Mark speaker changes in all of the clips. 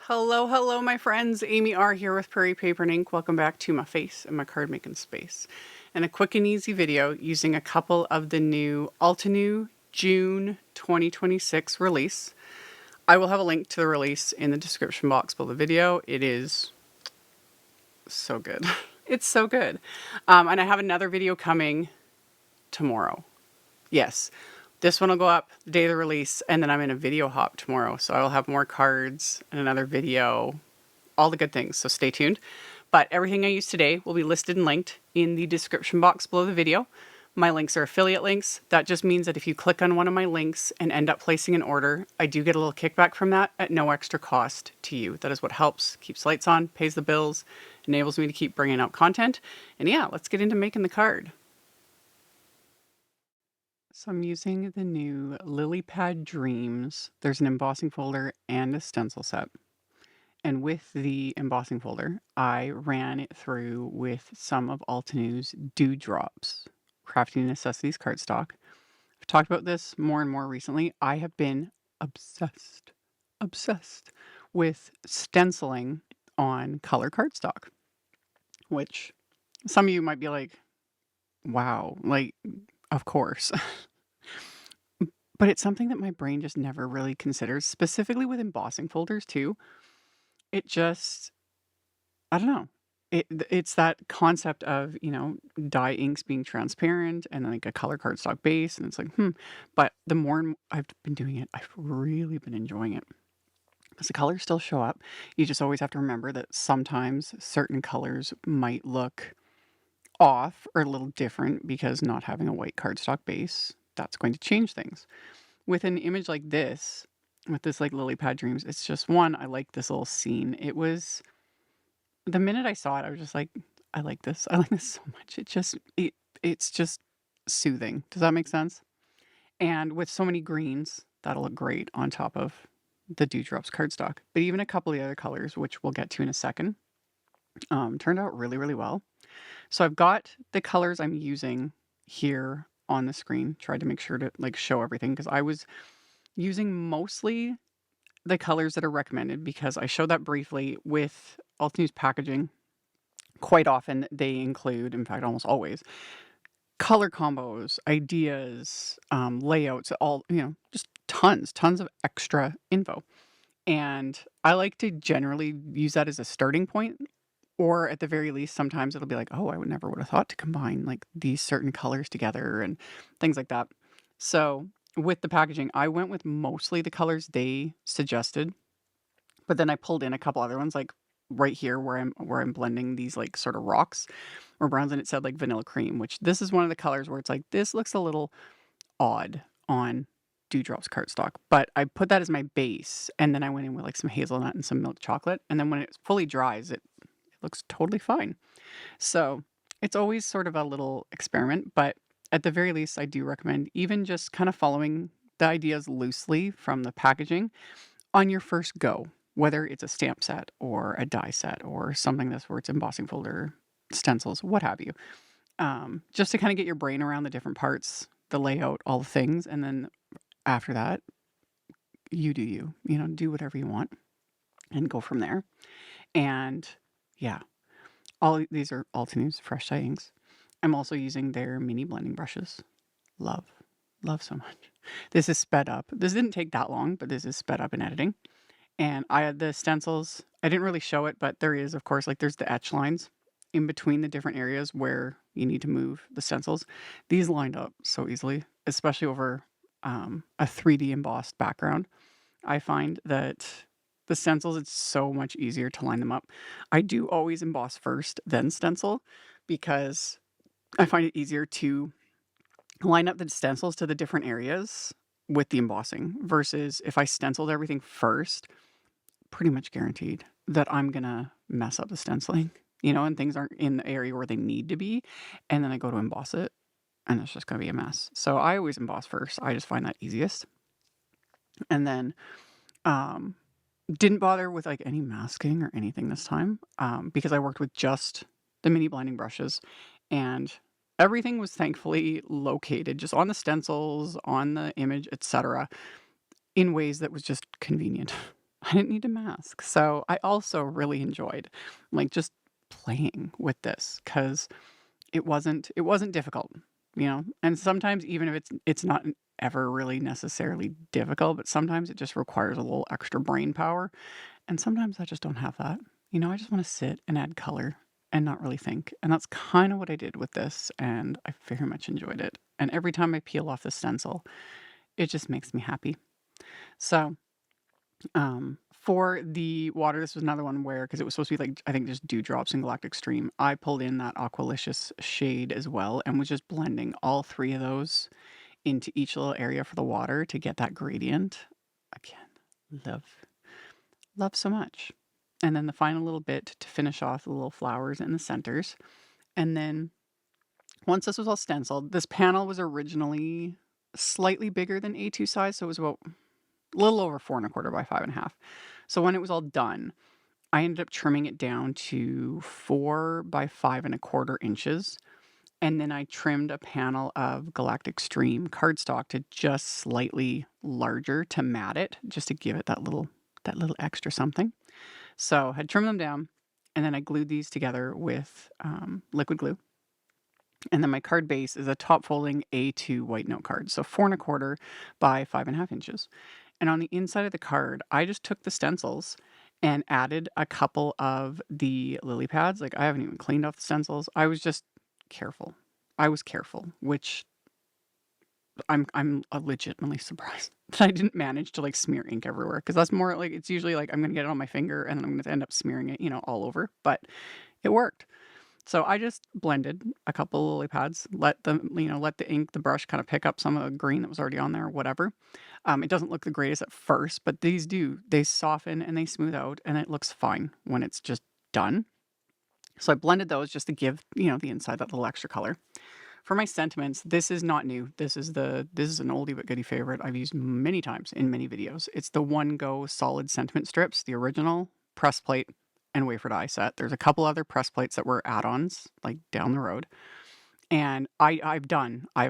Speaker 1: Hello, hello, my friends. AmyR here with Prairie Paper and Ink. Welcome back to my face and my card making space. And a quick and easy video using a couple of the new Altenew June 2026 release. I will have a link to the release in the description box below the video. It is so good. It's so good. And I have another video coming tomorrow. Yes. This one will go up the day of the release, and then I'm in a video hop tomorrow. So I will have more cards and another video, all the good things. So stay tuned. But everything I use today will be listed and linked in the description box below the video. My links are affiliate links. That just means that if you click on one of my links and end up placing an order, I do get a little kickback from that at no extra cost to you. That is what helps, keeps lights on, pays the bills, enables me to keep bringing out content. And yeah, let's get into making the card. So I'm using the new Lilypad Dreams. There's an embossing folder and a stencil set. And with the embossing folder, I ran it through with some of Altenew's Dewdrops, Crafty Necessities cardstock. I've talked about this more and more recently. I have been obsessed with stenciling on color cardstock, which some of you might be like, wow, like, of course. But it's something that my brain just never really considers, specifically with embossing folders too. It just, I don't know. It's that concept of, dye inks being transparent and like a color cardstock base. And it's like, But the more I've been doing it, I've really been enjoying it. Because the colors still show up. You just always have to remember that sometimes certain colors might look off or a little different because not having a white cardstock base, that's going to change things. With an image like this, with this like Lilypad Dreams, it's just one, I like this little scene. It was, the minute I saw it, I was just like, I like this. I like this so much. It's just soothing. Does that make sense? And with so many greens, that'll look great on top of the Dewdrops cardstock. But even a couple of the other colors, which we'll get to in a second, turned out really, really well. So I've got the colors I'm using here on the screen. Tried to make sure to like show everything because I was using mostly the colors that are recommended because I showed that briefly with Altenew's packaging. Quite often they include, in fact almost always, color combos, ideas, layouts, all, just tons of extra info. And I like to generally use that as a starting point. Or at the very least, sometimes it'll be like, oh, I would never would have thought to combine like these certain colors together and things like that. So with the packaging, I went with mostly the colors they suggested, but then I pulled in a couple other ones, like right here where I'm blending these like sort of rocks or browns, and it said like vanilla cream, which this is one of the colors where it's like this looks a little odd on Dewdrops cardstock, but I put that as my base, and then I went in with like some hazelnut and some milk chocolate, and then when it fully dries, it looks totally fine. So it's always sort of a little experiment, but at the very least, I do recommend even just kind of following the ideas loosely from the packaging on your first go, whether it's a stamp set or a die set or something that's where it's embossing folder, stencils, what have you. Just to kind of get your brain around the different parts, the layout, all the things. And then after that, you do do whatever you want and go from there. And yeah, all these are Altenew's fresh dye inks. I'm also using their mini blending brushes. Love so much. This is sped up. This didn't take that long, but this is sped up in editing. And I had the stencils. I didn't really show it, but there is, of course, like there's the etch lines in between the different areas where you need to move the stencils. These lined up so easily, especially over a 3D embossed background. I find that the stencils, it's so much easier to line them up. I do always emboss first, then stencil, because I find it easier to line up the stencils to the different areas with the embossing versus if I stenciled everything first, pretty much guaranteed that I'm gonna mess up the stenciling, and things aren't in the area where they need to be. And then I go to emboss it and it's just gonna be a mess. So I always emboss first. I just find that easiest. And then, didn't bother with like any masking or anything this time because I worked with just the mini blending brushes, and everything was thankfully located just on the stencils, on the image, etc., in ways that was just convenient. I didn't need to mask. So I also really enjoyed like just playing with this because it wasn't difficult, you know? And sometimes even if it's not ever really necessarily difficult, but sometimes it just requires a little extra brain power. And sometimes I just don't have that. You know, I just want to sit and add color and not really think. And that's kind of what I did with this. And I very much enjoyed it. And every time I peel off the stencil, it just makes me happy. So, for the water, this was another one where, because it was supposed to be like, I think just dewdrops in Galactic Stream, I pulled in that Aqualicious shade as well and was just blending all three of those into each little area for the water to get that gradient. Again, love so much. And then the final little bit to finish off the little flowers in the centers. And then once this was all stenciled, this panel was originally slightly bigger than A2 size, so it was about a little over 4 1/4 by 5 1/2. So when it was all done, I ended up trimming it down to 4 by 5 1/4 inches. And then I trimmed a panel of Galactic Stream cardstock to just slightly larger to mat it, just to give it that little extra something. So I had trimmed them down, and then I glued these together with liquid glue. And then my card base is a top folding A2 white note card, so 4 1/4 by 5 1/2 inches. And on the inside of the card, I just took the stencils and added a couple of the lily pads. Like I haven't even cleaned off the stencils. I was just careful. I was careful, which I'm legitimately surprised that I didn't manage to like smear ink everywhere because that's more like it's usually like I'm gonna get it on my finger and then I'm gonna end up smearing it, all over. But it worked. So I just blended a couple of lily pads, let them, let the ink, the brush kind of pick up some of the green that was already on there, or whatever. It doesn't look the greatest at first, but they soften and they smooth out, and it looks fine when it's just done. So I blended those just to give, the inside that little extra color. For my sentiments, this is not new. This is an oldie but goodie favorite I've used many times in many videos. It's the One Go Solid Sentiment Strips, the original press plate and wafer die set. There's a couple other press plates that were add-ons, like down the road. And I've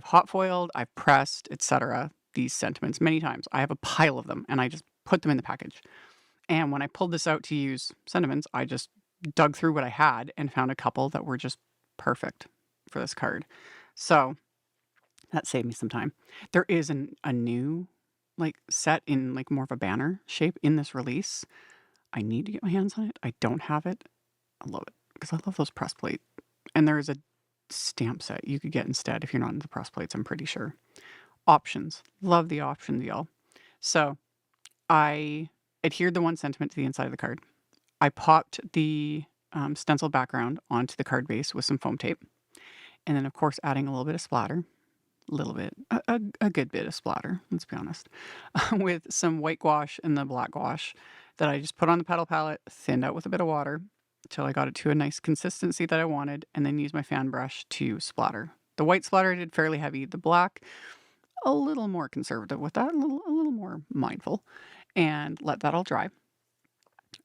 Speaker 1: hot foiled, I've pressed, etc. these sentiments many times. I have a pile of them and I just put them in the package. And when I pulled this out to use sentiments, I just dug through what I had and found a couple that were just perfect for this card. So that saved me some time. There is a new set in like more of a banner shape in this release. I need to get my hands on it. I don't have it. I love it because I love those press plate. And there is a stamp set you could get instead if you're not into press plates, I'm pretty sure. Options. Love the options, y'all. So I adhered the one sentiment to the inside of the card. I popped the stencil background onto the card base with some foam tape. And then, of course, adding a little bit of splatter. A little bit. A good bit of splatter, let's be honest. With some white gouache and the black gouache that I just put on the Petal Palette, thinned out with a bit of water until I got it to a nice consistency that I wanted, and then used my fan brush to splatter. The white splatter I did fairly heavy. The black, a little more conservative with that, a little more mindful, and let that all dry.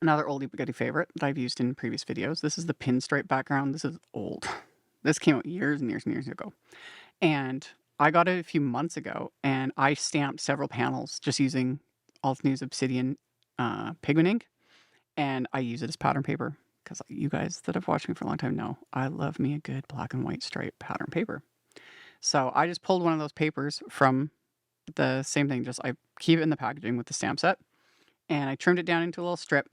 Speaker 1: Another oldie but goodie favorite that I've used in previous videos. This is the pinstripe background. This is old. This came out years and years and years ago. And I got it a few months ago, and I stamped several panels just using Altenew's Obsidian Pigment Ink, and I use it as pattern paper because you guys that have watched me for a long time know I love me a good black and white stripe pattern paper. So I just pulled one of those papers from the same thing, just I keep it in the packaging with the stamp set, and I trimmed it down into a little strip.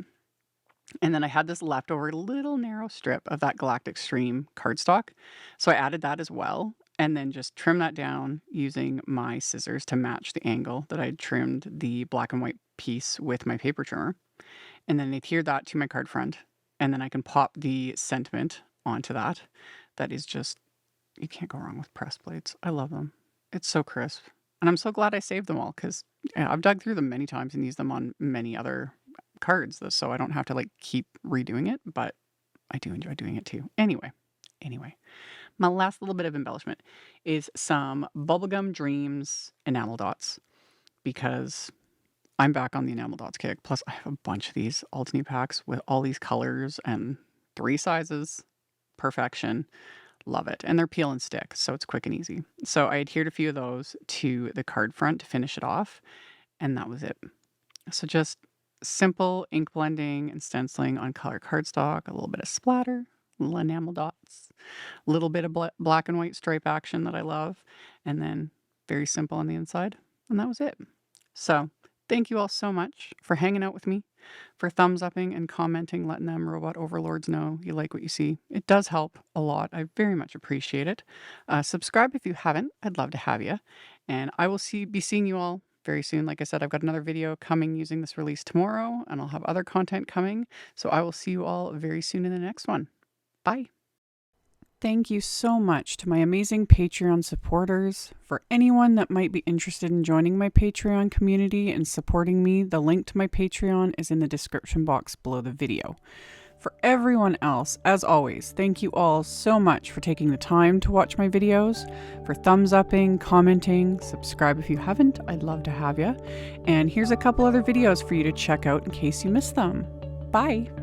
Speaker 1: And then I had this leftover little narrow strip of that Galactic Stream cardstock. So I added that as well, and then just trimmed that down using my scissors to match the angle that I trimmed the black and white piece with my paper trimmer. And then adhered that to my card front. And then I can pop the sentiment onto that. That is just, you can't go wrong with press plates. I love them. It's so crisp. And I'm so glad I saved them all because I've dug through them many times and used them on many other cards, so I don't have to keep redoing it, but I do enjoy doing it too. Anyway, my last little bit of embellishment is some Bubblegum Dreams enamel dots because I'm back on the enamel dots kick. Plus, I have a bunch of these Altenew packs with all these colors and 3 sizes. Perfection. Love it. And they're peel and stick, so it's quick and easy. So I adhered a few of those to the card front to finish it off, and that was it. So just simple ink blending and stenciling on color cardstock, a little bit of splatter, little enamel dots, a little bit of black and white stripe action that I love, and then very simple on the inside. And that was it. So thank you all so much for hanging out with me, for thumbs upping and commenting, letting them robot overlords know you like what you see. It does help a lot. I very much appreciate it. Subscribe if you haven't. I'd love to have you. And I will be seeing you all very soon. Like I said, I've got another video coming using this release tomorrow, and I'll have other content coming. So I will see you all very soon in the next one. Bye. Thank you so much to my amazing Patreon supporters. For anyone that might be interested in joining my Patreon community and supporting me, the link to my Patreon is in the description box below the video. For everyone else, as always, thank you all so much for taking the time to watch my videos, for thumbs upping, commenting, subscribe if you haven't, I'd love to have you. And here's a couple other videos for you to check out in case you missed them. Bye!